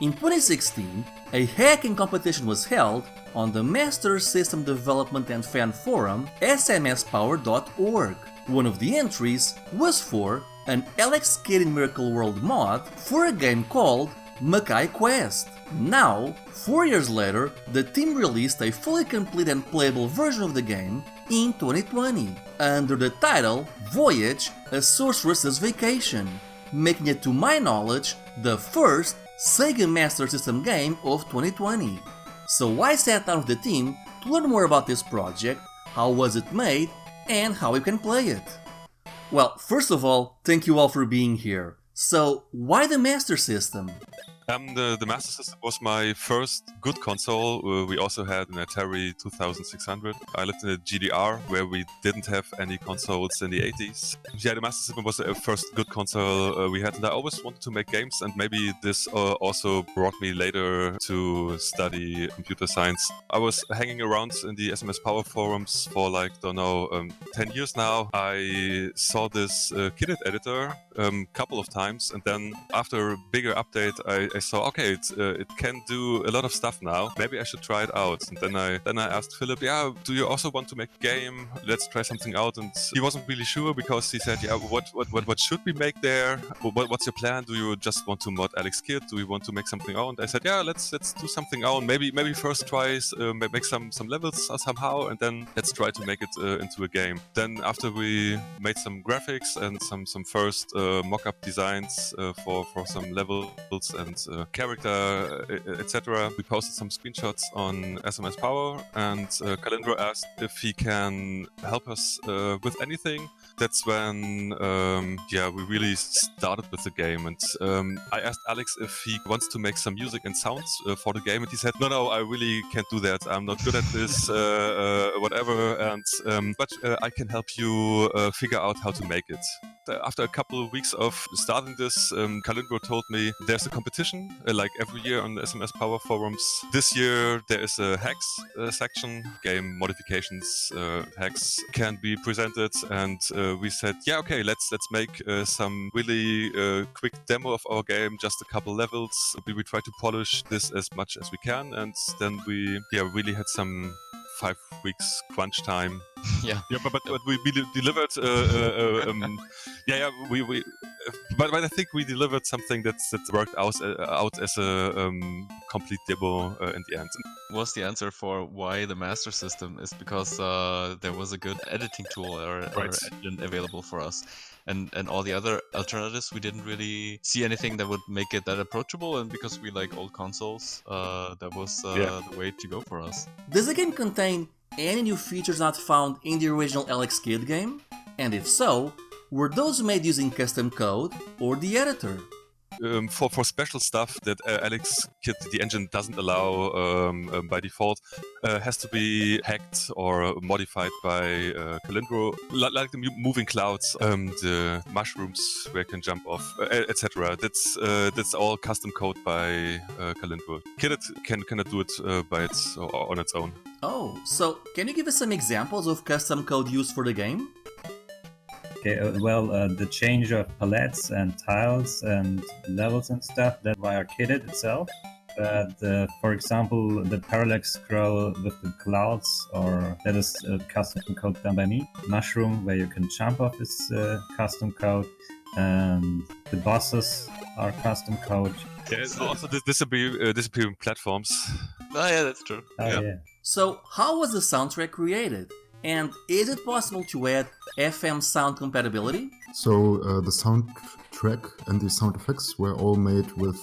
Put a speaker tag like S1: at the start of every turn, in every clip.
S1: In 2016, a hacking competition was held on the Master System Development and Fan Forum smspower.org. One of the entries was for an LXKid in Miracle World mod for a game called Mackay Quest. Now, 4 years later, the team released a fully complete and playable version of the game in 2020, under the title Voyage, a Sorceress Vacation, making it, to my knowledge, the first Sega Master System game of 2020. So I sat down with the team to learn more about this project, how was it made, and how you can play it. Well, first of all, thank you all for being here. So, why the Master System?
S2: The Master System was my first good console. We also had an Atari 2600. I lived in a GDR where we didn't have any consoles in the 80s. Yeah, the Master System was the first good console we had, and I always wanted to make games, and maybe this also brought me later to study computer science. I was hanging around in the SMS Power forums for 10 years now. I saw this Kidit editor couple of times, and then after a bigger update I saw, okay, it can do a lot of stuff now. Maybe I should try it out. And then I asked Philip, yeah, do you also want to make a game? Let's try something out. And he wasn't really sure because he said, yeah, what should we make there? What's your plan? Do you just want to mod LXKid? Do you want to make something own? I said, yeah, let's do something own. Maybe first try make some levels somehow, and then let's try to make it into a game. Then after we made some graphics and some first mock-up designs for some levels and character, etc. We posted some screenshots on SMS Power, and Kalindro asked if he can help us with anything. That's when we really started with the game, and I asked Alex if he wants to make some music and sounds for the game, and he said, no, I really can't do that. I'm not good at this, whatever, but I can help you figure out how to make it. After a couple of weeks of starting this, Kalindro told me there's a competition like every year on the SMS Power forums. This year there is a hacks section, game modifications, hacks can be presented, and we said, yeah, okay, let's make some really quick demo of our game, just a couple levels. We try to polish this as much as we can, and then we really had some 5 weeks crunch time. But we delivered. But I think we delivered something that worked out as a complete demo in the end.
S3: Was the answer for why the Master System is because there was a good editing tool or engine available for us. And all the other alternatives, we didn't really see anything that would make it that approachable. And because we like old consoles, that was the way to go for us.
S1: Does the game contain any new features not found in the original LXKid game? And if so, were those made using custom code or the editor?
S2: For special stuff that LXKid, the engine, doesn't allow by default, has to be hacked or modified by Kalindro, like the moving clouds, the mushrooms where you can jump off, etc. That's all custom code by Kalindro. Kidit cannot do it by on its own.
S1: Oh, so can you give us some examples of custom code used for the game?
S4: Okay, the change of palettes and tiles and levels and stuff, that via Kidit itself. But for example, the parallax scroll with the clouds, or that is custom code done by me. Mushroom, where you can jump off, is custom code. The bosses are custom code.
S2: There's also disappearing platforms.
S3: Oh yeah, that's true.
S4: Yeah.
S1: So how was the soundtrack created? And is it possible to add FM sound compatibility?
S5: So the soundtrack and the sound effects were all made with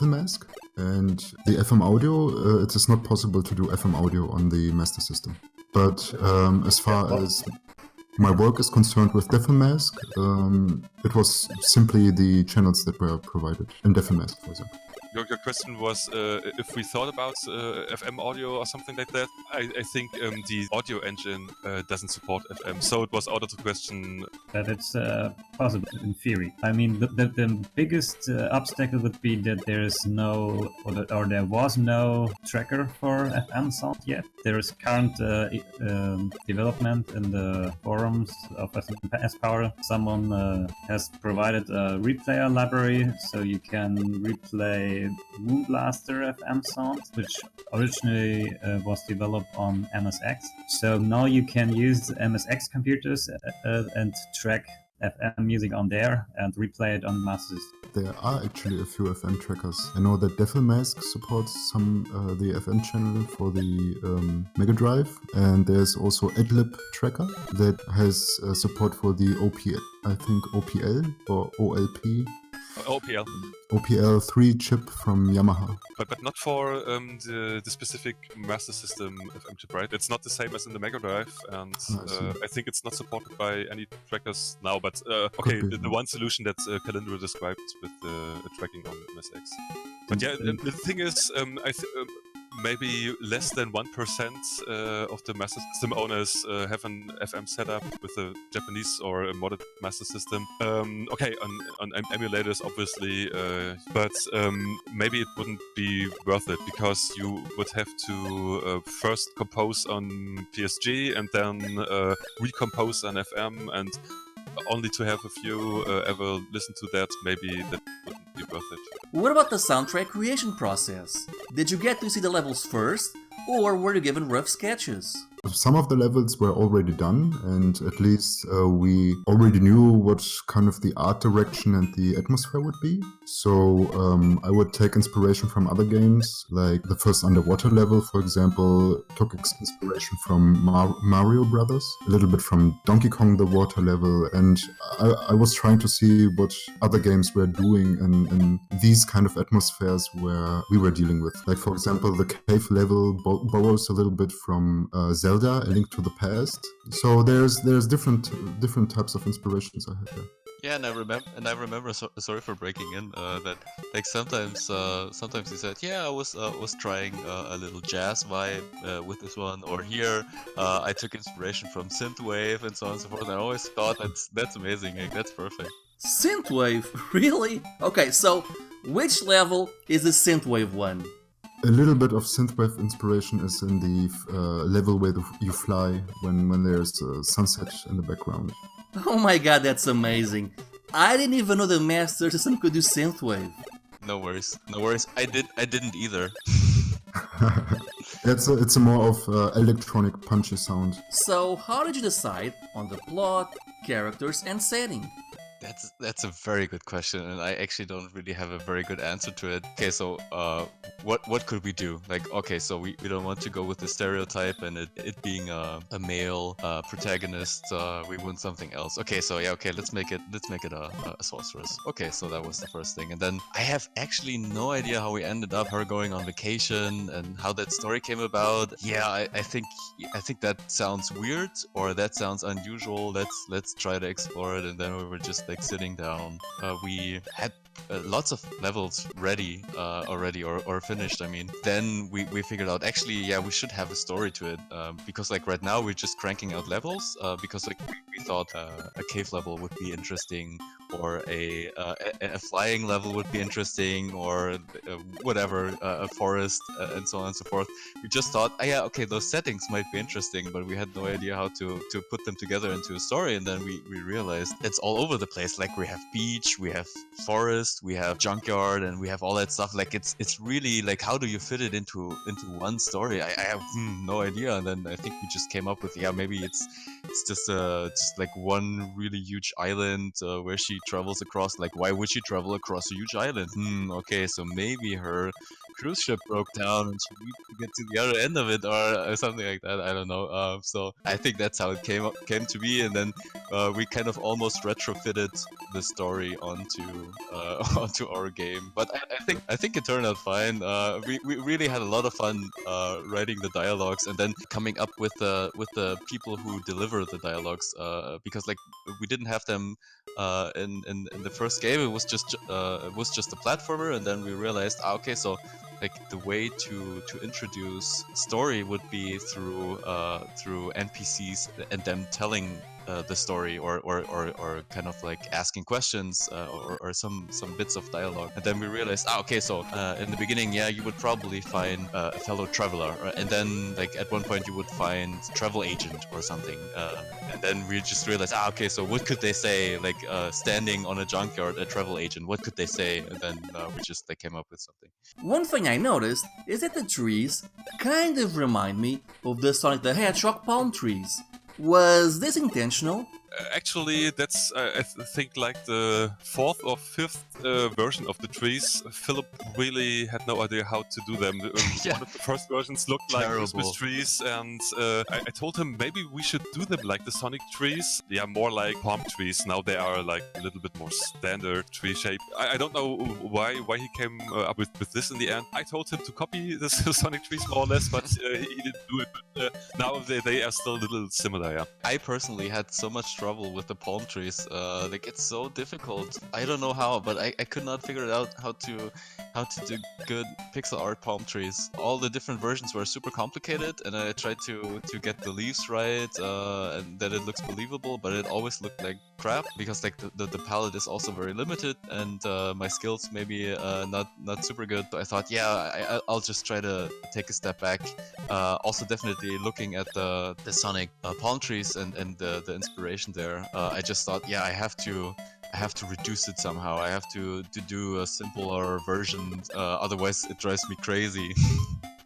S5: Mask, and the FM audio, it is not possible to do FM audio on the Master System. But as far as my work is concerned with Mask, it was simply the channels that were provided in Mask, for example.
S2: Your question was if we thought about FM audio or something like that. I think the audio engine doesn't support FM, so it was out of the question.
S4: But it's possible in theory. I mean, the biggest obstacle would be that there is no, or there was no tracker for FM sound yet. There is current development in the forums of SMS Power. Someone has provided a replayer library, so you can replay the Moonblaster FM sound, which originally was developed on MSX. So now you can use MSX computers and track FM music on there and replay it on Master System.
S5: There are actually a few FM trackers. I know that Devil Mask supports the FM channel for the Mega Drive, and there's also Adlib tracker that has support for the OPL, I think OPL or OLP.
S2: OPL.
S5: OPL 3 chip from Yamaha.
S2: But not for the specific Master System FM chip, right? It's not the same as in the Mega Drive, and I think it's not supported by any trackers now. But okay, the one solution that Calendro described with the tracking on MSX. But yeah, the thing is, maybe less than 1% of the Master System owners have an FM setup with a Japanese or a modded Master System. Okay, on emulators, obviously, but maybe it wouldn't be worth it because you would have to first compose on PSG and then recompose on FM, and only to have a few ever listen to that, maybe that wouldn't be worth it.
S1: What about the soundtrack creation process? Did you get to see the levels first, or were you given rough sketches?
S5: Some of the levels were already done, and at least we already knew what kind of the art direction and the atmosphere would be. So I would take inspiration from other games, like the first underwater level, for example, took inspiration from Mario Brothers, a little bit from Donkey Kong the water level, and I was trying to see what other games were doing in these kind of atmospheres where we were dealing with. Like, for example, the cave level borrows a little bit from Zelda, A Link to the Past. So there's different types of inspirations I had there.
S3: Yeah, and I remember. Sorry for breaking in. That like sometimes he said, yeah, I was trying a little jazz vibe with this one, or here I took inspiration from Synth Wave and so on and so forth. And I always thought that's amazing. Like, that's perfect.
S1: Synth Wave, really? Okay, so which level is the Synth Wave one?
S5: A little bit of synthwave inspiration is in the level where you fly when there's a sunset in the background.
S1: Oh my god, that's amazing. I didn't even know the Master System could do Synthwave.
S3: No worries. I didn't either.
S5: It's a more of electronic punchy sound.
S1: So how did you decide on the plot, characters and setting?
S3: That's a very good question, and I actually don't really have a very good answer to it. Okay, so what could we do? Like, okay, so we don't want to go with the stereotype and it being a male protagonist. We want something else. Okay, so yeah, okay, let's make it a sorceress. Okay, so that was the first thing, and then I have actually no idea how we ended up her going on vacation and how that story came about. Yeah, I think that sounds weird, or that sounds unusual. Let's try to explore it, and then we were just like sitting down. We had lots of levels ready already or finished. I mean, then we figured out actually, yeah, we should have a story to it, because like right now we're just cranking out levels because like we thought a cave level would be interesting, or a flying level would be interesting, or whatever, a forest and so on and so forth. We just thought, yeah, okay, those settings might be interesting, but we had no idea how to put them together into a story. And then we realized it's all over the place. Like, we have beach, we have forest, we have junkyard, and we have all that stuff. Like, it's really like, how do you fit it into one story? I have no idea. And then I think we just came up with, yeah, maybe it's just like one really huge island where she travels across. Like, why would she travel across a huge island? Okay, so maybe her cruise ship broke down and she needs to get to the other end of it, or something like that. I don't know. So I think that's how it came to be, and then we kind of almost retrofitted the story onto our game. But I think it turned out fine. We really had a lot of fun writing the dialogues, and then coming up with the people who deliver the dialogues, because like we didn't have them in the first game. It was just a platformer, and then we realized, okay, so like the way to introduce story would be through NPCs and them telling the story or kind of like asking questions or some bits of dialogue. And then we realized, okay, so in the beginning, yeah, you would probably find a fellow traveler, and then like at one point you would find travel agent or something, and then we just realized, okay, so what could they say, like standing on a junkyard, a travel agent, what could they say? And then we just came up with something.
S1: One thing I noticed is that the trees kind of remind me of the Sonic the Hedgehog palm trees. Was this intentional?
S2: Actually, that's I think like the fourth or fifth version of the trees. Philip really had no idea how to do them.
S3: Yeah.
S2: One of the first versions looked like Christmas trees, and I told him maybe we should do them like the Sonic trees. Yeah, more like palm trees. Now they are like a little bit more standard tree shape. I don't know why he came up with this in the end. I told him to copy the Sonic trees more or less, but he didn't do it. But now they are still a little similar. Yeah.
S3: I personally had so much trouble with the palm trees. Like it's so difficult. I don't know how, but I could not figure it out how to do good pixel art palm trees. All the different versions were super complicated, and I tried to get the leaves right and that it looks believable, but it always looked like crap because like the palette is also very limited, and my skills maybe not super good. So I thought, yeah, I'll just try to take a step back. Also, definitely looking at the Sonic palm trees and the inspiration there. I just thought, yeah, I have to reduce it somehow. I have to do a simpler version. Otherwise, it drives me crazy.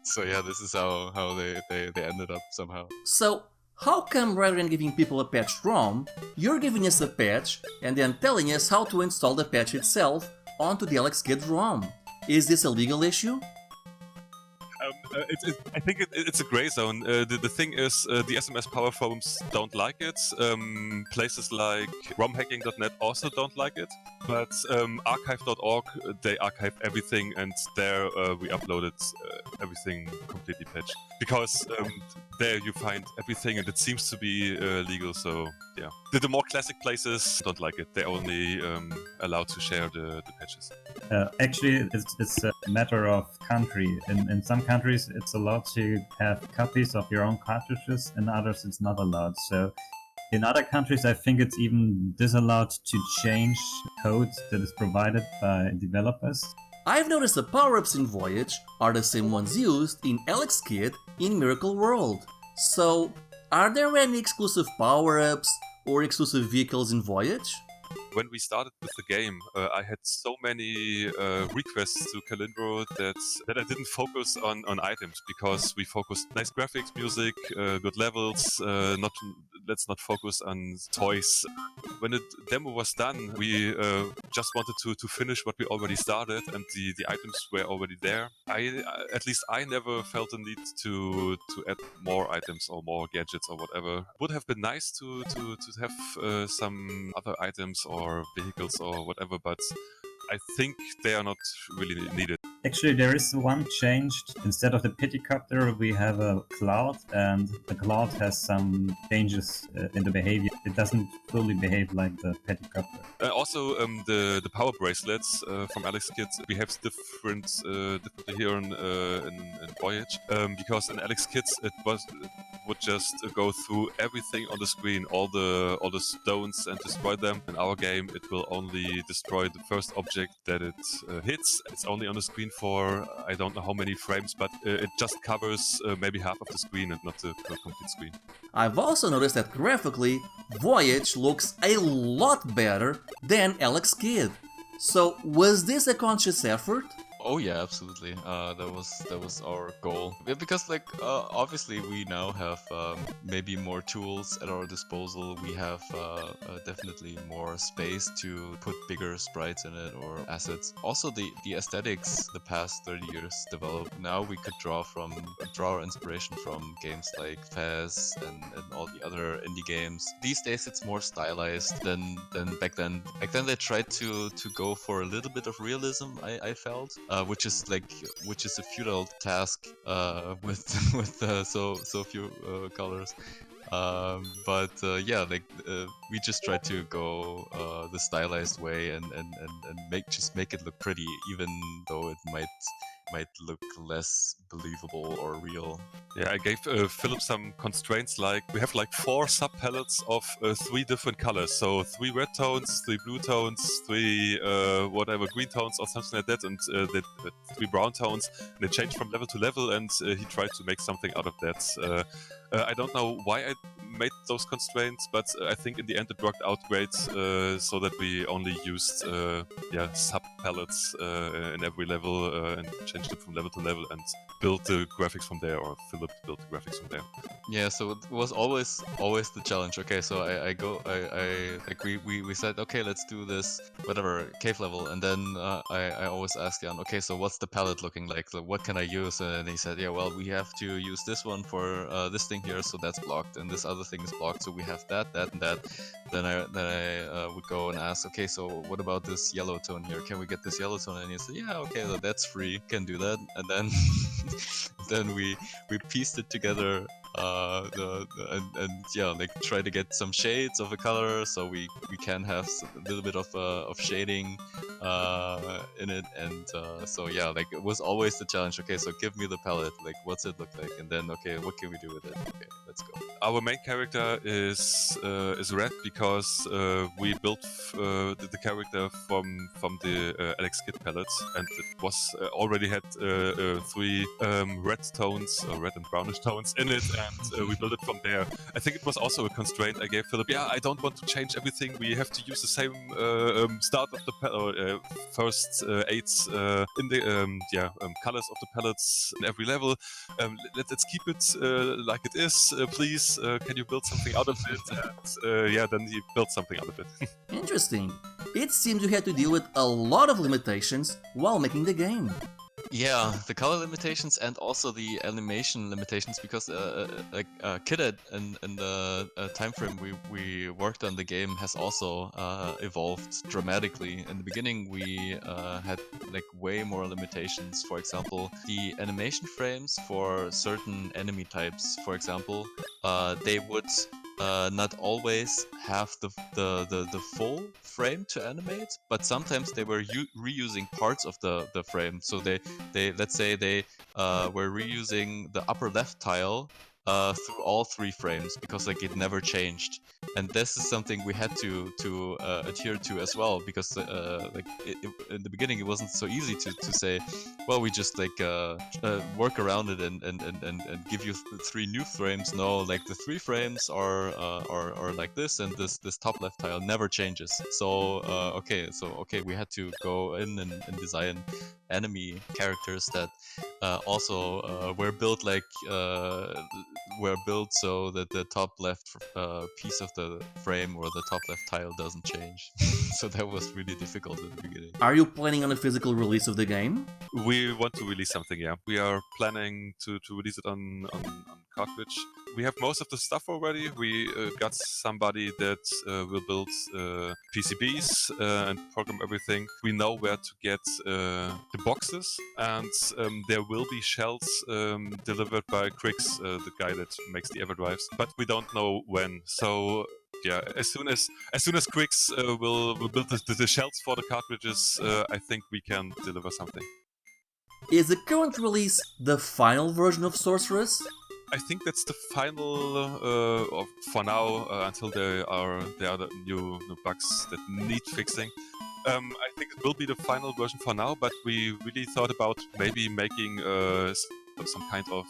S3: So yeah, this is how they ended up somehow.
S1: So, how come rather than giving people a patched ROM, you're giving us a patch and then telling us how to install the patch itself onto the LXKids ROM? Is this a legal issue?
S2: I think it's a gray zone. The thing is, the SMS Power forums don't like it. Places like romhacking.net also don't like it. But archive.org, they archive everything, and there we uploaded everything completely patched. Because there you find everything, and it seems to be legal. So yeah, the more classic places don't like it. They're only allowed to share the patches.
S4: Actually, it's a matter of country. In some countries, it's allowed to have copies of your own cartridges. In others, it's not allowed. So in other countries, I think it's even disallowed to change code that is provided by developers.
S1: I've noticed the power-ups in Voyage are the same ones used in LXKid in Miracle World. So, are there any exclusive power-ups or exclusive vehicles in Voyage?
S2: When we started with the game, I had so many requests to Calindro that I didn't focus on items, because we focused nice graphics, music, good levels. Let's not focus on toys. When the demo was done, we just wanted to finish what we already started, and the items were already there. At least I never felt the need to add more items or more gadgets or whatever. Would have been nice to have some other items or vehicles or whatever, but I think they are not really needed.
S4: Actually, there is one changed. Instead of the Pitycopter, we have a cloud, and the cloud has some changes in the behavior. It doesn't fully behave like the Pitycopter.
S2: Also, the power bracelets from LXKids behaves differently here in Voyage, because in LXKids it would just go through everything on the screen, all the stones, and destroy them. In our game, it will only destroy the first object that it hits. It's only on the screen for I don't know how many frames, but it just covers maybe half of the screen and not the complete screen.
S1: I've also noticed that graphically, Voyage looks a lot better than LXKid. So, was this a conscious effort?
S3: Oh yeah, absolutely. That was our goal. Yeah, because like obviously we now have maybe more tools at our disposal. We have definitely more space to put bigger sprites in it or assets. Also the aesthetics the past 30 years developed. Now we could draw our inspiration from games like Fez and all the other indie games. These days it's more stylized than back then. Back then they tried to go for a little bit of realism, I felt. Which is a futile task with so few colors. But yeah, we just try to go the stylized way and make it look pretty, even though it might look less believable or real.
S2: Yeah, I gave Philip some constraints, like we have like 4 sub-palettes of 3 different colors. So 3 red tones, 3 blue tones, 3 whatever green tones or something like that, and 3 brown tones. And they change from level to level, and he tried to make something out of that. I don't know why I made those constraints, but I think in the end it worked out great, so that we only used sub-palettes in every level and changed it from level to level and built the graphics from there, or Philip built the graphics from there.
S3: Yeah, so it was always the challenge. Okay, so we said, okay, let's do this whatever cave level, and then I always asked Jan, okay, so what's the palette looking like? So what can I use? And he said, yeah, well, we have to use this one for this thing here, so that's blocked, and this other thing is blocked, so we have that, and that. Then I would go and ask, okay, so what about this yellow tone here? Can we get this yellow tone? And he said, yeah, okay, that's free, can do that. And then then we pieced it together, like try to get some shades of a color, so we can have a little bit of shading in it, and so yeah, like it was always the challenge. Okay, so give me the palette, like what's it look like, and then okay, what can we do with it? Okay, let's go.
S2: Our main character is red because we built the character from the LXKids palettes, and it was already had 3 red tones, red and brownish tones in it, and we built it from there. I think it was also a constraint I gave Philip. Yeah, I don't want to change everything. We have to use the same start of the first 8 in the colors of the palettes in every level. Let's keep it like it is, please. Can you build something out of it? And then he built something out of it.
S1: Interesting. It seems you had to deal with a lot of limitations while making the game.
S3: Yeah, the color limitations and also the animation limitations, because Kid and the time frame we worked on the game has also evolved dramatically. In the beginning, we had like way more limitations. For example, the animation frames for certain enemy types, for example, they would not always have the full frame to animate, but sometimes they were reusing parts of the frame. So they let's say they were reusing the upper left tile through all 3 frames, because like it never changed. And this is something we had to adhere to as well, because in the beginning it wasn't so easy to say, well, we just like work around it and give you 3 new frames. No, like the 3 frames are like this, and this top left tile never changes. So okay, we had to go in and design enemy characters that also were built so that the top left piece of the frame or the top left tile doesn't change. So that was really difficult at the beginning.
S1: Are you planning on a physical release of the game?
S2: We want to release something, yeah. We are planning to release it on cartridge. We have most of the stuff already. We got somebody that will build PCBs and program everything. We know where to get the boxes, and there will be shells delivered by Crix, the guy that makes the EverDrives, but we don't know when. So yeah, as soon as Crix will build the shells for the cartridges, I think we can deliver something.
S1: Is the current release the final version of Sorceress?
S2: I think that's the final for now, until there are the new bugs that need fixing. I think it will be the final version for now, but we really thought about maybe making some kind of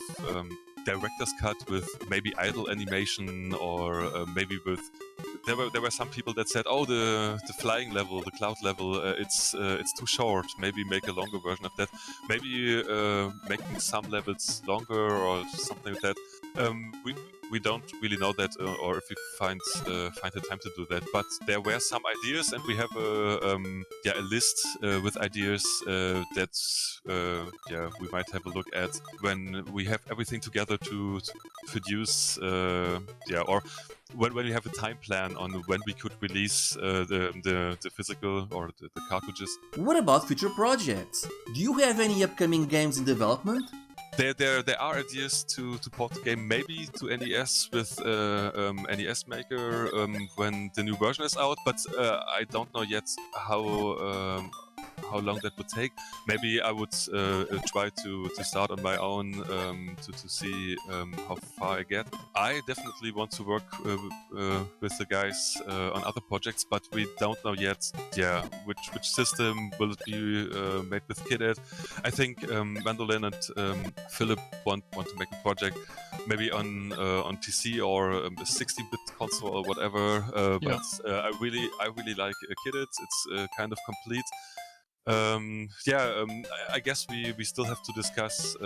S2: director's cut with maybe idle animation, or maybe with... There were some people that said, oh, the flying level, the cloud level, it's too short. Maybe make a longer version of that. Maybe making some levels longer or something like that. We don't really know that, or if we find the time to do that. But there were some ideas, and we have a list with ideas that we might have a look at when we have everything together to produce, or when we have a time plan on when we could release the physical or the cartridges.
S1: What about future projects? Do you have any upcoming games in development?
S2: There are ideas to port the game maybe to NES with NES Maker when the new version is out, but I don't know yet how long that would take. Maybe I would try to start on my own to see how far I get. I definitely want to work with the guys on other projects, but we don't know yet. Yeah, which system will it be made with KidEd? I think Vandolin and Philip want to make a project maybe on PC or a 16-bit console or whatever. But I really like KidEd. It's kind of complete. I guess we still have to discuss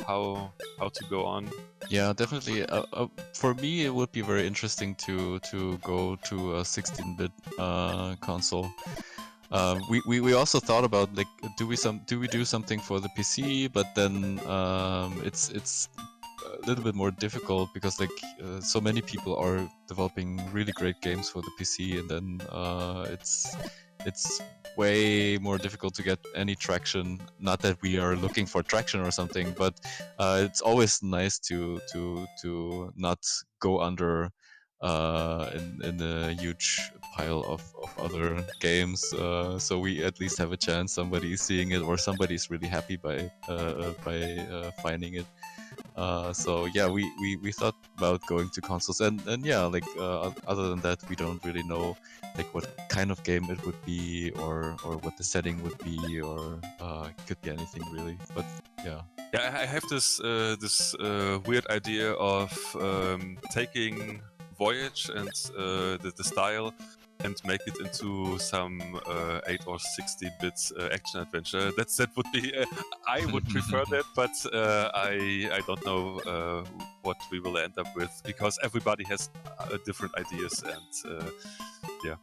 S2: how to go on.
S3: Yeah, definitely. For me, it would be very interesting to go to a 16-bit console. We also thought about, like, do we do something for the PC? But then it's a little bit more difficult because, like, so many people are developing really great games for the PC, and then it's way more difficult to get any traction. Not that we are looking for traction or something, but it's always nice to not go under in a huge pile of other games. So we at least have a chance. Somebody is seeing it, or somebody's really happy by finding it. So yeah, we thought about going to consoles, and yeah, like other than that, we don't really know like what kind of game it would be, or what the setting would be, or it could be anything really. But yeah.
S2: Yeah, I have this weird idea of taking Voyage and the style and make it into some 8 or 60-bit action adventure. That would be. I would prefer that, but I don't know what we will end up with, because everybody has different ideas, and yeah.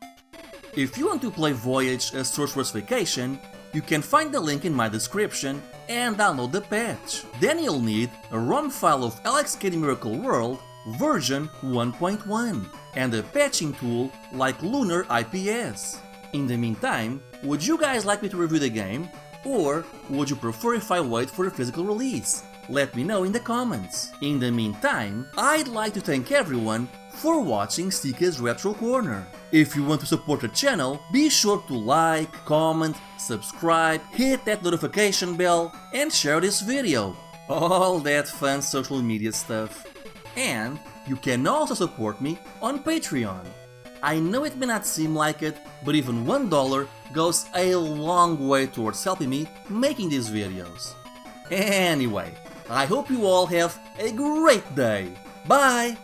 S1: If you want to play Voyage as Sorceress Vacation, you can find the link in my description and download the patch. Then you'll need a ROM file of LXKids Miracle World version 1.1 and a patching tool like Lunar IPS. In the meantime, would you guys like me to review the game, or would you prefer if I wait for a physical release? Let me know in the comments. In the meantime, I'd like to thank everyone for watching Sika's Retro Corner. If you want to support the channel, be sure to like, comment, subscribe, hit that notification bell, and share this video. All that fun social media stuff. And you can also support me on Patreon. I know it may not seem like it, but even $1 goes a long way towards helping me making these videos. Anyway, I hope you all have a great day. Bye!